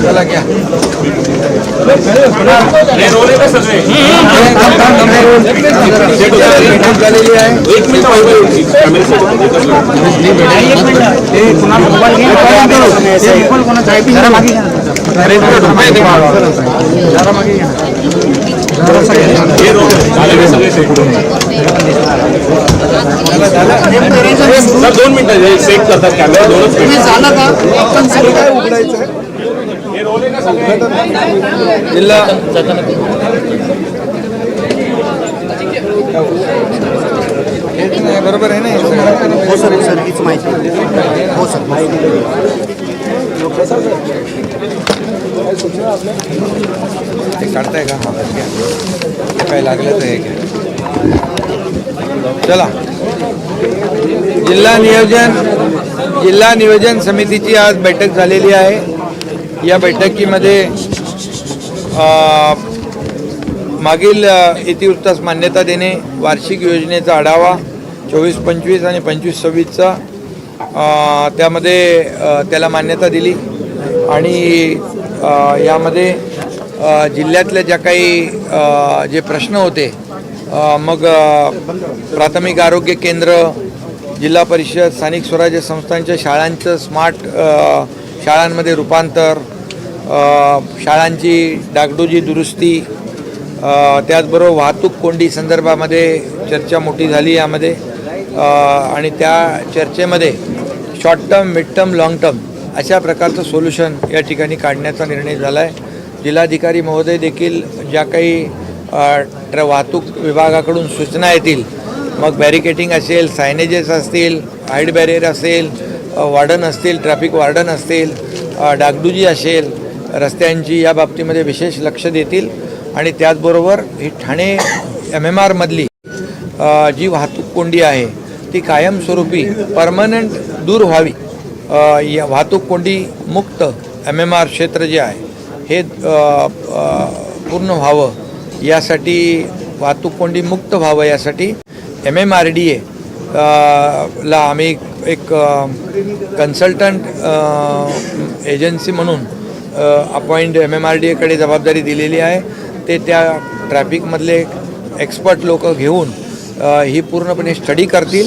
चला क्या झालेली आहे. एक मिनिट दोन मिनिटं सेट करतात कॅमेरा. दोनच जिल्हा बरोबर आहे ना. हो सर हीच माहिती. हो सर ते काढताय का? काय लागलं तर हे घ्या. चला. जिल्हा नियोजन समितीची आज बैठक झालेली आहे. या बैठकीमध्ये मागील इतिवृत्तास मान्यता देणे, वार्षिक योजनेचा आढावा 24-25 आणि 25-26चा त्यामध्ये त्याला मान्यता दिली आणि यामध्ये जिल्ह्यातल्या ज्या काही जे प्रश्न होते, मग प्राथमिक आरोग्य केंद्र, जिल्हा परिषद, स्थानिक स्वराज्य संस्थांच्या शाळांचं स्मार्ट शाळांमध्ये रूपांतर, शाळांची डागडुजी दुरुस्ती, त्याचबरोबर वाहतूक कोंडी संदर्भामध्ये चर्चा मोठी झाली यामध्ये. आणि त्या चर्चेमध्ये short term, mid term, long term अशा प्रकारचं सोल्युशन या ठिकाणी काढण्याचा निर्णय झाला आहे. जिल्हाधिकारी महोदय देखील ज्या काही वाहतूक विभागाकडून सूचना येतील, मग बॅरिकेटिंग असेल, सायनेजेस असतील, हाईट बॅरियर असेल, वार्डन असतील, ट्रॅफिक वार्डन असतील, डागडुजी असेल रस्त्यांची, या बाबतीमध्ये विशेष लक्ष देतील. आणि त्याचबरोबर ही ठाणे MMR मधली जी वाहतूक कोंडी आहे ती कायमस्वरूपी परमनंट दूर व्हावी. या वाहतूक कोंडी मुक्त MMR क्षेत्र जे आहे हे पूर्ण व्हावं, यासाठी वाहतूक कोंडी मुक्त व्हावं यासाठी MMRDA ला आम्ही एक कन्सल्टंट एजन्सी म्हणून अपॉइंट MMRDA जबाबदारी दिलेली आहे. ते त्या ट्रॅफिकमधले एक्सपर्ट लोक घेऊन ही पूर्णपणे स्टडी करतील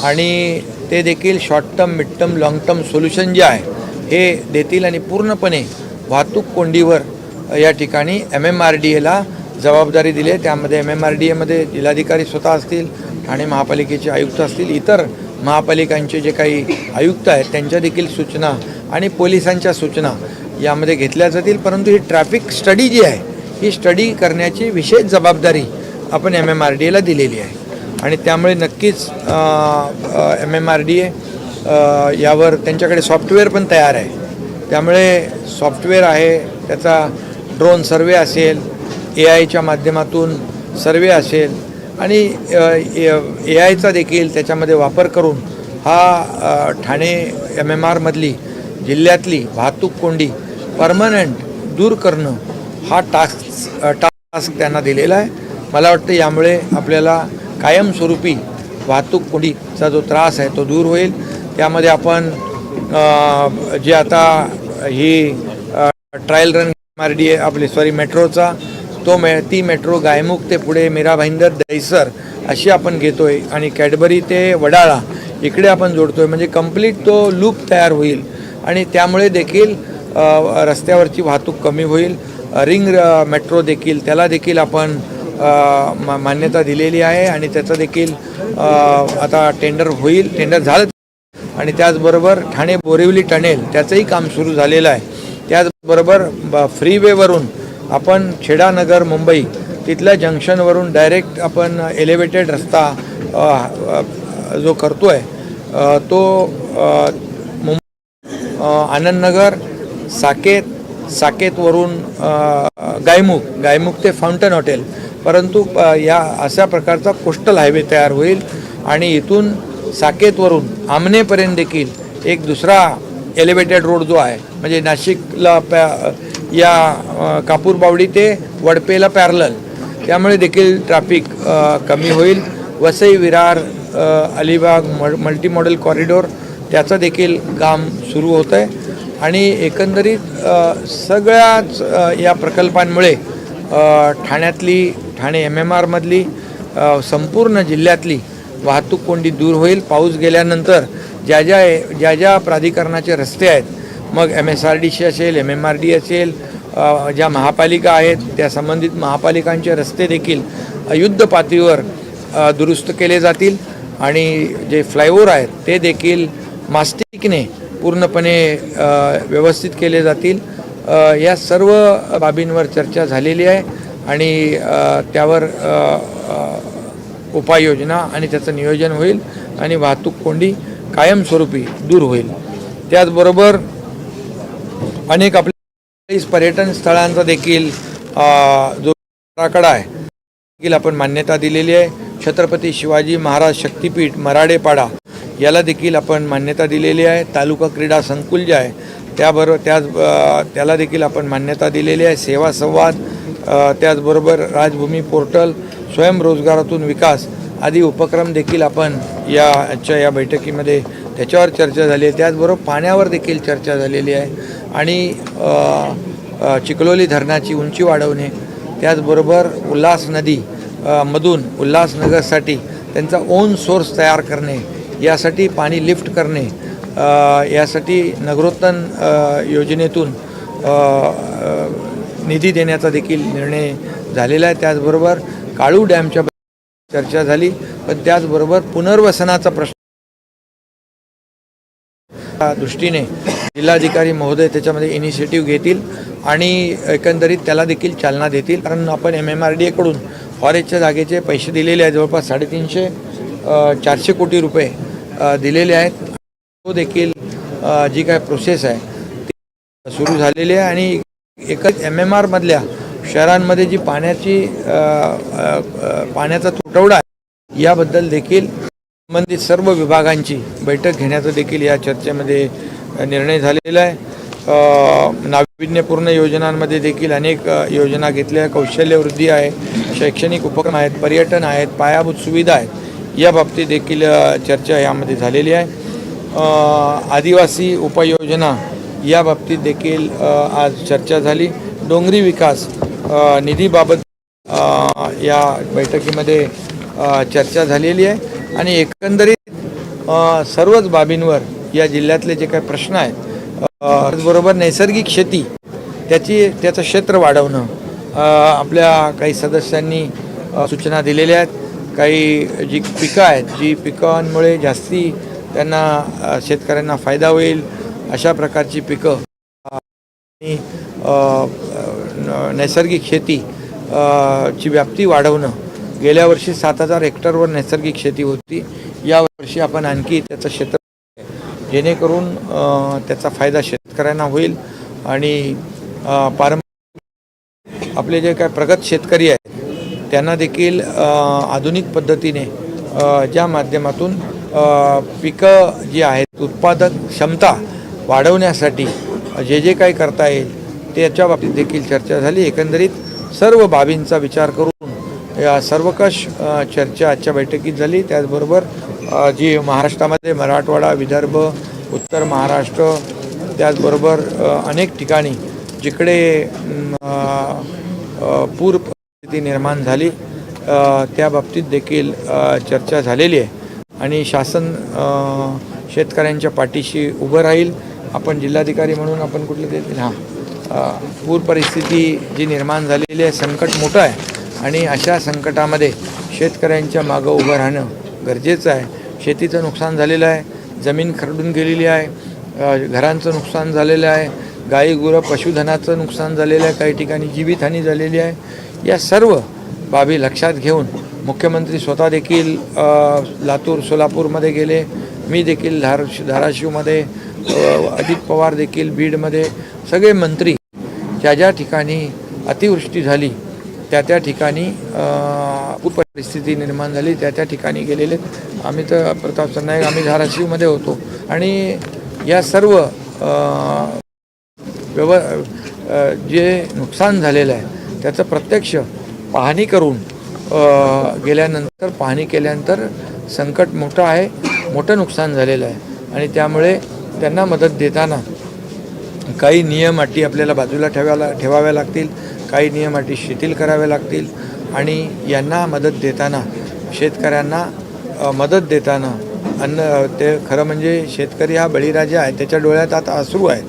आणि ते देखील short term, mid term, long term solution जे आहे हे देतील आणि पूर्णपणे वाहतूक कोंडीवर या ठिकाणी MMRDAला जबाबदारी दिली आहे. त्यामध्ये MMRDAमध्ये जिल्हाधिकारी स्वतः असतील, ठाणे महापालिकेचे आयुक्त असतील, इतर महापालिकांचे जे काही आयुक्त आहेत त्यांच्या देखील सूचना आणि पोलिसांच्या सूचना यामध्ये घेतल्या जातील. परंतु ही ट्रॅफिक स्टडी जी आहे ही स्टडी करण्याची विशेष जबाबदारी आपण MMRDAला दिलेली आहे आणि त्यामुळे नक्कीच MMRDA यावर त्यांच्याकडे सॉफ्टवेअर पण तयार आहे. त्यामुळे सॉफ्टवेअर आहे, त्याचा ड्रोन सर्वे असेल, AIच्या माध्यमातून सर्वे असेल आणि AIचा देखील त्याच्यामध्ये वापर करून हा ठाणे MMR मधली जिल्ह्यातली वाहतूक कोंडी परमनंट दूर करणं हा टास्क त्यांना दिलेला आहे. मला वाटतं यामुळे आपल्याला कायमस्वरूपी वाहतूक कोंडीचा जो त्रास आहे तो दूर होईल. त्यामध्ये आपण जे आता ही ट्रायल रन MMRDA आपली मेट्रोचा ती मेट्रो गायमुख ते पुढे मीरा भाईंदर, दहिसर अशी आपण घेतो आहे आणि कॅडबरी ते वडाळा इकडे आपण जोडतो आहे. म्हणजे कंप्लीट तो लूप तयार होईल आणि त्यामुळे देखील रस्त्यावरची वाहतूक कमी होईल. रिंग मेट्रो देखील त्याला देखील आपण मान्यता दिलेली आहे आणि त्याचं देखील आता टेंडर होईल, टेंडर झालं. आणि त्याचबरोबर ठाणे बोरिवली टनेल त्याचंही काम सुरू झालेलं आहे. त्याचबरोबर फ्रीवेवरून आपण छेडानगर मुंबई तिथल्या जंक्शनवरून डायरेक्ट आपण एलिव्हेटेड रस्ता जो करतो आहे तो आनंदनगर, साकेतवरून गायमुख ते फाउंटन हॉटेल, परंतु या अशा प्रकारचा कोस्टल हायवे तयार होईल आणि इथून साकेतवरून आमनेपर्यंत देखील एक दुसरा एलिव्हेटेड रोड जो आहे म्हणजे नाशिकला या कापूरबावडी ते वडपेला पॅरलल, त्यामुळे देखील ट्रॅफिक कमी होईल. Vasai Virar Alibag multi model corridor त्याचं देखील काम सुरू होतं आहे. आणि एकंदरीत सगळ्याच या प्रकल्पांमुळे ठाणे MMRमधली संपूर्ण जिल्ह्यातली वाहतूक कोंडी दूर होईल. पाऊस गेल्यानंतर ज्या ज्या प्राधिकरणाचे रस्ते आहेत, मग MSRDC असेल, MMRD असेल, ज्या महापालिका आहेत त्या संबंधित महापालिकांचे रस्ते देखील युद्ध पातळीवर दुरुस्त केले जातील. आणि जे फ्लायओव्हर आहेत ते देखील मास्टिकने पूर्णपणे व्यवस्थित केले जातील. या सर्व बाबींवर चर्चा झालेली आहे आणि त्यावर उपाययोजना आणि त्याचं नियोजन होईल आणि वाहतूक कोंडी कायमस्वरूपी दूर होईल. त्याचबरोबर अनेक आपल्या पर्यटन स्थळांचा देखील जो आराखडा आहे देखील आपण मान्यता दिलेली आहे. छत्रपती शिवाजी महाराज शक्तिपीठ मराडेपाडा याला देखील आपण मान्यता दिलेली आहे. तालुका क्रीडा संकुल जे आहे त्याला देखील आपण मान्यता दिलेली आहे. सेवा संवाद, त्याचबरोबर राजभूमी पोर्टल, स्वयंरोजगारातून विकास आदी उपक्रम देखील आपण या बैठकीमध्ये त्याच्यावर चर्चा झाली आहे. त्याचबरोबर पाण्यावर देखील चर्चा झालेली आहे आणि चिखलोली धरणाची उंची वाढवणे, त्याचबरोबर उल्हास नदी मधून उल्हासनगरसाठी त्यांचा ओन सोर्स तयार करणे, यासाठी पाणी लिफ्ट करणे, यासाठी नगरोत्थान योजनेतून निधी देण्याचा देखील निर्णय झालेला आहे. त्याचबरोबर काळू डॅमच्या चर्चा झाली, पण त्याचबरोबर पुनर्वसनाचा प्रश्न दृष्टीने जिल्हाधिकारी महोदय त्याच्यामध्ये इनिशिएटिव्ह घेतील आणि एकंदरीत त्याला देखील चालना देतील. कारण आपण MMRDAकडून फॉरेस्टच्या जागेचे पैसे दिलेले आहेत, जवळपास 350-400 कोटी रुपये दिलेले आहेत. तो देखील जी काय प्रोसेस आहे ती सुरू झालेली आहे आणि एकच MMRमधल्या शहरांमध्ये जी पाण्याचा तुटवडा आहे याबद्दल देखील संबंधित सर्व विभागांची बैठक घेण्याचा देखील या चर्चेमध्ये निर्णय झालेला आहे. नाविन्यपूर्ण योजनांमध्ये देखील अनेक योजना घेतल्या. कौशल्यवृद्धी आहे, शैक्षणिक उपक्रम आहेत, पर्यटन आहेत, पायाभूत सुविधा आहेत, या बाबतीत देखील चर्चा यामध्ये झालेली आहे. आदिवासी उपाययोजना या बाबतीत देखील आज चर्चा झाली. डोंगरी विकास निधीबाबत या बैठकीमध्ये चर्चा झालेली आहे आणि एकंदरीत सर्वच बाबींवर या जिल्ह्यातले जे काही प्रश्न आहेत, त्याचबरोबर नैसर्गिक शेती त्याचं क्षेत्र वाढवणं, आपल्या काही सदस्यांनी सूचना दिलेल्या आहेत. काही जी पिकं आहेत, जी पिकांमुळे जास्ती त्यांना शेतकऱ्यांना फायदा होईल अशा प्रकारची पिकं आणि नैसर्गिक शेती ची व्याप्ती वाढवणं. गेल्या वर्षी 7000 हेक्टरवर नैसर्गिक शेती होती, यावर्षी आपण आणखी त्याचं क्षेत्र जेणेकरून त्याचा फायदा शेतकऱ्यांना होईल आणि पारंपरिक आपले जे काय प्रगत शेतकरी आहेत त्यांना देखील आधुनिक पद्धतीने ज्या माध्यमातून पिकं जी आहेत उत्पादक क्षमता वाढवण्यासाठी जे काही करता येईल त्याच्या बाबतीत देखील चर्चा झाली. एकंदरीत सर्व बाबींचा विचार करून या सर्वकष चर्चा आजच्या बैठकीत झाली. त्याचबरोबर जी महाराष्ट्रामध्ये मराठवाडा, विदर्भ, उत्तर महाराष्ट्र, त्याचबरोबर अनेक ठिकाणी जिकडे पूर परिस्थिती निर्माण झाली त्या बाबतीत देखील चर्चा झालेली आहे आणि शासन शेतकऱ्यांच्या पाठीशी उभं राहील. आपण जिल्हाधिकारी म्हणून आपण कुठलं देतील पूर परिस्थिती जी निर्माण झालेली आहे, संकट मोठं आहे आणि अशा संकटामध्ये शेतकऱ्यांच्या मागं उभं राहणं गरजेचं आहे. शेतीचं नुकसान झालेलं आहे, जमीन खरडून गेलेली आहे, घरांचं नुकसान झालेलं आहे, गाई गुरं पशुधनाचं नुकसान झालेलं आहे, काही ठिकाणी जीवितहानी झालेली आहे. या सर्व बाबी लक्षात घेऊन मुख्यमंत्री स्वतः देखील लातूर सोलापूरमध्ये गेले, मी देखील धाराशिवमध्ये, अजित पवार देखील बीडमध्ये, सगळे मंत्री ज्या ठिकाणी अतिवृष्टी झाली त्या ठिकाणी पूर परिस्थिती निर्माण झाली त्या ठिकाणी गेलेले. आम्ही तर प्रताप सरनाईक आम्ही धाराशिवमध्ये होतो आणि या सर्व जे नुकसान झालेलं आहे त्याचं प्रत्यक्ष पाहणी करून पाहणी केल्यानंतर संकट मोठं आहे, मोठं नुकसान झालेलं आहे आणि त्यामुळे त्यांना मदत देताना काही नियम अटी आपल्याला बाजूला ठेवाव्या लागतील, काही नियम अटी शिथिल कराव्या लागतील आणि यांना मदत देताना शेतकऱ्यांना मदत देताना ते खरं म्हणजे शेतकरी हा बळीराजा आहे, त्याच्या डोळ्यात आता अश्रू आहेत,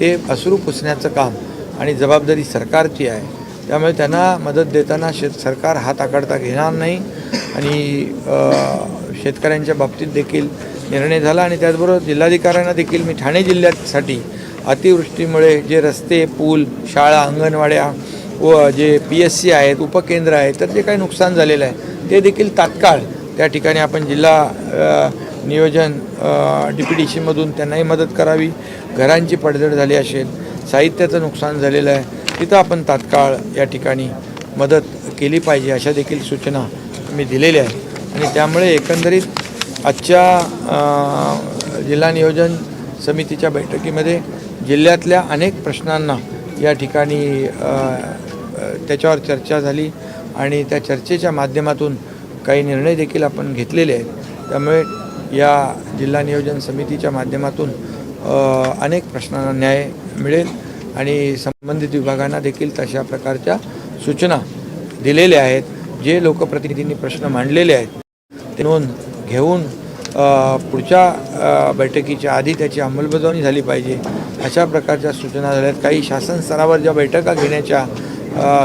ते अश्रू पुसण्याचं काम आणि जबाबदारी सरकारची आहे. त्यामुळे त्यांना मदत देताना सरकार हात आकडता घेणार नाही आणि शेतकऱ्यांच्या बाबतीत देखील निर्णय झाला. आणि त्याचबरोबर जिल्हाधिकाऱ्यांना देखील मी ठाणे जिल्ह्यासाठी अतिवृष्टीमुळे जे रस्ते, पूल, शाळा, अंगणवाड्या व जे PSC आहेत, उपकेंद्र आहेत, तर जे काही नुकसान झालेलं आहे ते देखील तात्काळ त्या ठिकाणी आपण जिल्हा नियोजन DPDC मधून त्यांनाही मदत करावी. घरांची पडझड झाली असेल, साहित्याचं नुकसान झालेलं आहे, तिथं आपण तात्काळ या ठिकाणी मदत केली पाहिजे अशा देखील सूचना मी दिलेल्या आहेत. आणि त्यामुळे एकंदरीत आजच्या जिल्हा नियोजन समितीच्या बैठकीमध्ये जिल्ह्यातल्या अनेक प्रश्नांना या ठिकाणी त्याच्यावर चर्चा झाली आणि त्या चर्चेच्या माध्यमातून काही निर्णय देखील आपण घेतलेले आहेत. त्यामुळे या जिल्हा नियोजन समितीच्या माध्यमातून अनेक प्रश्नांना न्याय मिळेल आणि संबंधित विभागांना देखील तशा प्रकारच्या सूचना दिलेल्या आहेत. जे लोकप्रतिनिधींनी प्रश्न मांडलेले आहेत ते नोंद घेऊन पुढच्या बैठकीच्या आधी त्याची अंमलबजावणी झाली पाहिजे अशा प्रकारच्या सूचना झाल्या आहेत. काही शासन स्तरावर ज्या बैठका घेण्याच्या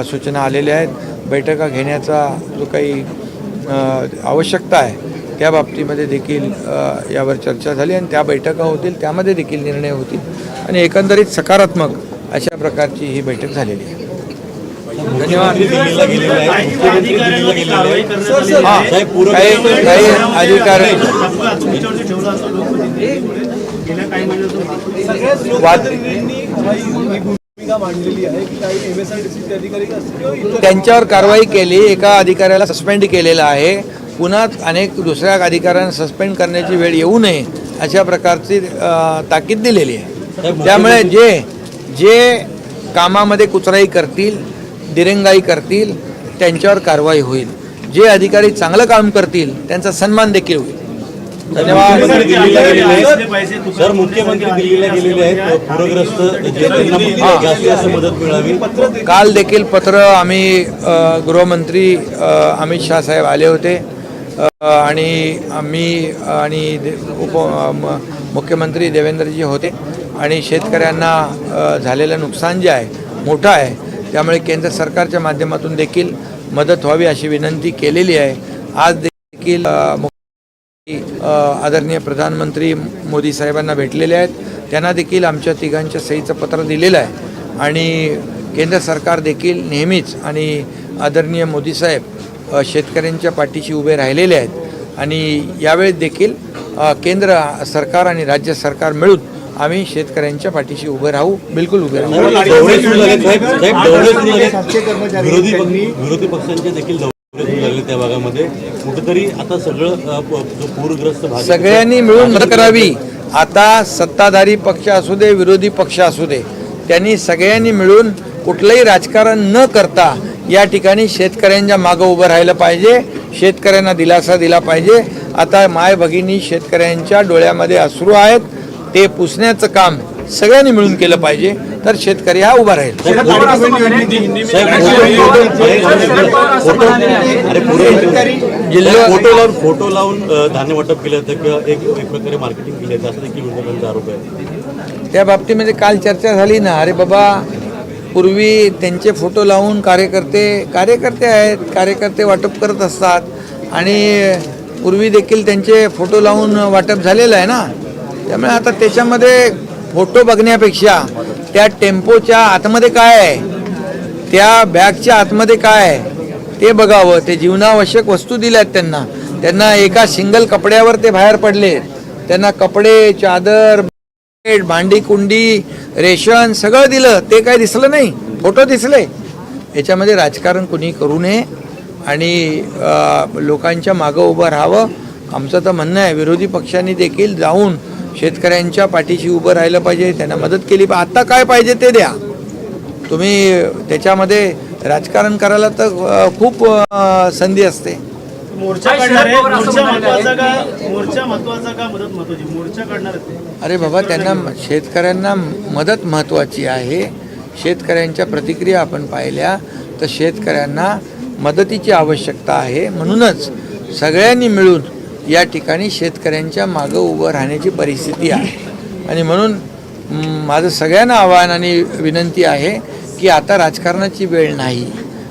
सूचना आलेल्या आहेत, बैठका घेण्याचा जो काही आवश्यकता आहे त्या बाबतीमध्ये देखील यावर चर्चा झाली आणि त्या बैठका होतील, त्यामध्ये देखील निर्णय होतील आणि एकंदरीत सकारात्मक अशा प्रकारची ही बैठक झालेली आहे. धन्यवाद. काही अधिकारी त्यांच्यावर कारवाई केली, एका अधिकाऱ्याला सस्पेंड केलेलं आहे, पुन्हा अनेक दुसऱ्या अधिकाऱ्यांना सस्पेंड करण्याची वेळ येऊ नये अशा प्रकारची ताकीद दिलेली आहे. त्यामुळे जे कामामध्ये कुचराई करतील, दिरंगाई करतील त्यांच्यावर कारवाई होईल. जे अधिकारी चांगलं काम करतील त्यांचा सन्मान देखील होईल. धन्यवाद. सर, मुख्यमंत्री दिल्लीला गेलेले आहेत, पूरग्रस्त जास्तीत मदत मिळावी. काल देखील पत्र आम्ही गृहमंत्री अमित शाह साहेब आले होते आणि आम्ही आणि मुख्यमंत्री देवेंद्रजी होते आणि शेतकऱ्यांना झालेलं नुकसान जे आहे मोठं आहे, त्यामुळे केंद्र सरकारच्या माध्यमातून देखील मदत व्हावी अशी विनंती केलेली आहे. आज देखील आदरणीय प्रधानमंत्री मोदी साहेबांना भेटलेले आहेत, त्यांना देखील आमच्या तिघांच्या सहीचं पत्र दिलेलं आहे आणि केंद्र सरकार देखील नेहमीच आणि आदरणीय मोदी साहेब शेतकऱ्यांच्या पाठीशी उभे राहिलेले आहेत आणि यावेळी देखील केंद्र सरकार आणि राज्य सरकार मिळून आम्ही शेतकऱ्यांच्या पाठीशी उभे राहू, बिलकुल उभे राहू. विरोधी पक्षांचे देखील लागले त्या भागामध्ये कुठेतरी आता सगळं पूरग्रस्त भाग सगळ्यांनी मिळून मदत करावी. आता सत्ताधारी पक्ष असू दे, विरोधी पक्ष असू दे, त्यांनी सगळ्यांनी मिळून कुठलंही राजकारण न करता या ठिकाणी शेतकऱ्यांच्या मागं उभं राहिलं पाहिजे, शेतकऱ्यांना दिलासा दिला पाहिजे. आता माय भगिनी शेतकऱ्यांच्या डोळ्यामध्ये अश्रू आहेत, ते पुसण्याचं काम सगळ्यांनी मिळून केलं पाहिजे, तर शेतकरी हा उभा राहील. फोटो लावून धान्य वाटप केलं होतं किंवा एक प्रकारे मार्केटिंग केलं होतं असं देखील विरोधकांचा आरोप आहे. त्या बाबतीमध्ये काल चर्चा झाली ना. अरे बाबा, पूर्वी त्यांचे फोटो लावून कार्यकर्ते आहेत, कार्यकर्ते वाटप करत असतात आणि पूर्वी देखील त्यांचे फोटो लावून वाटप झालेलं आहे ना. त्यामुळे आता त्याच्यामध्ये फोटो बघण्यापेक्षा त्या टेम्पोच्या आतमध्ये काय आहे, त्या बॅगच्या आतमध्ये काय आहे ते बघावं. ते जीवनावश्यक वस्तू दिल्यात त्यांना एका सिंगल कपड्यावर ते बाहेर पडले. त्यांना कपडे, चादर, भांडी कुंडी, रेशन सगळं दिलं, ते काय दिसलं नाही, फोटो दिसले. याच्यामध्ये राजकारण कुणी करू नये आणि लोकांच्या मागं उभं राहावं. आमचं तर म्हणणं आहे, विरोधी पक्षांनी देखील जाऊन शेतकऱ्यांच्या पाठीशी उभं राहिलं पाहिजे, त्यांना मदत केली पाहिजे. आत्ता काय पाहिजे ते द्या. तुम्ही त्याच्यामध्ये राजकारण करायला तर खूप संधी असते. मोर्चा काढणार आहे. मोर्चा महत्वाचा का मदत महत्वाची? मोर्चा काढणार आहे. अरे बाबा, त्यांना शेतकऱ्यांना मदत महत्त्वाची आहे. शेतकऱ्यांच्या प्रतिक्रिया आपण पाहिल्या तर शेतकऱ्यांना मदतीची आवश्यकता आहे. म्हणूनच सगळ्यांनी मिळून या ठिकाणी शेतकऱ्यांच्या मागं उभं राहण्याची परिस्थिती आहे. आणि म्हणून माझं सगळ्यांना आवाहन आणि विनंती आहे की आता राजकारणाची वेळ नाही.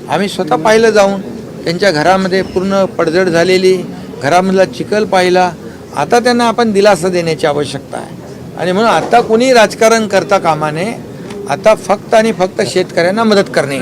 आम्ही स्वतः पाहिलं जाऊन त्यांच्या घरामध्ये पूर्ण पडझड झालेली, घरामधला चिखल पाहिला. आता त्यांना आपण दिलासा देण्याची आवश्यकता आहे. आणि म्हणून आता कोणी राजकारण करता कामा नये. आता फक्त आणि फक्त शेतकऱ्यांना मदत करणे.